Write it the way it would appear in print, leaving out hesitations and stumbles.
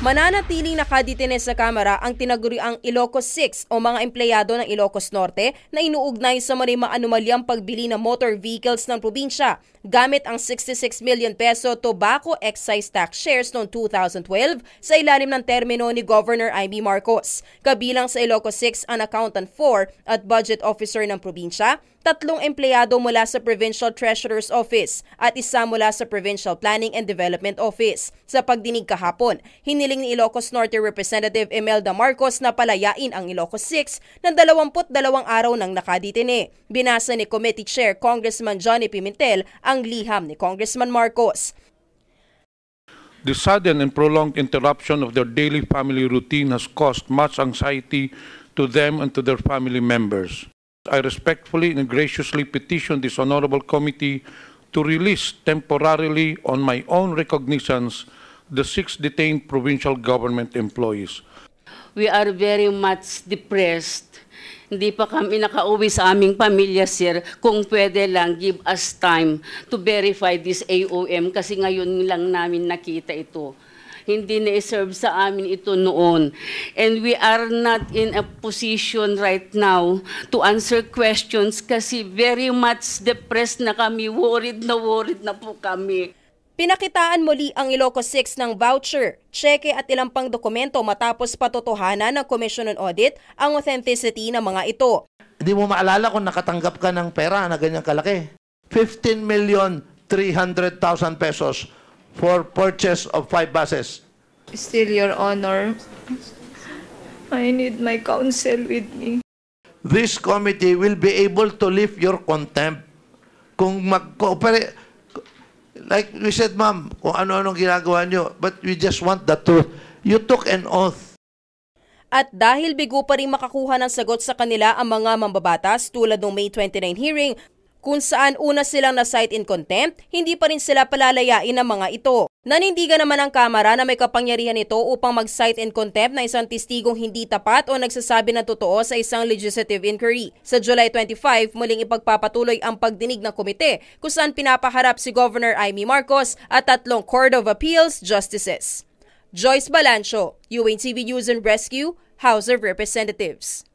Mananatiling nakadetine sa Kamara ang tinaguriang Ilocos 6 o mga empleyado ng Ilocos Norte na inuugnay sa mga anomalyang pagbili ng motor vehicles ng probinsya gamit ang 66 million peso tobacco excise tax shares noong 2012 sa ilalim ng termino ni Governor Amy Marcos. Kabilang sa Ilocos 6 ang Accountant 4 at Budget Officer ng probinsya, 3 empleyado mula sa Provincial Treasurer's Office at 1 mula sa Provincial Planning and Development Office. Sa pagdinig kahapon, hiniling ni Ilocos Norte Representative Imelda Marcos na palayain ang Ilocos 6 ng 22 araw ng nakadetine. Binasa ni Committee Chair Congressman Johnny Pimentel ang liham ni Congressman Marcos. The sudden and prolonged interruption of their daily family routine has caused much anxiety to them and to their family members. I respectfully and graciously petition this honorable committee to release temporarily on my own recognitions the 6 detained provincial government employees. We are very much depressed. Hindi pa kami nakauwi sa aming pamilya, sir. Kung pwede lang, give us time to verify this AOM kasi ngayon lang namin nakita ito. Hindi na-serve sa amin ito noon. And we are not in a position right now to answer questions kasi very much depressed na kami, worried na po kami. Pinakitaan muli ang Ilocos 6 ng voucher, tseke at ilang pang dokumento matapos patotohanan ng Commission on Audit ang authenticity ng mga ito. Hindi mo maalala kung nakatanggap ka ng pera na ganyang kalaki. 15,300,000 pesos for purchase of 5 buses. Still, Your Honor, I need my counsel with me. This committee will be able to lift your contempt kung mag-cooperate. Like we said, ma'am, kung ano-anong ginagawa nyo, but we just want the truth. You took an oath. At dahil bigo pa rin makakuha ng sagot sa kanila ang mga mambabatas tulad ng May 29 hearing, kung saan una silang na-cite in contempt, hindi pa rin sila palalayain ng mga ito. Nanindigan naman ang Kamara na may kapangyarihan ito upang mag-cite in contempt na isang testigong hindi tapat o nagsasabi ng totoo sa isang legislative inquiry. Sa July 25, muling ipagpapatuloy ang pagdinig ng komite kung saan pinapaharap si Governor Amy Marcos at 3 Court of Appeals justices. Joyce Balancho, UNTV News and Rescue, House of Representatives.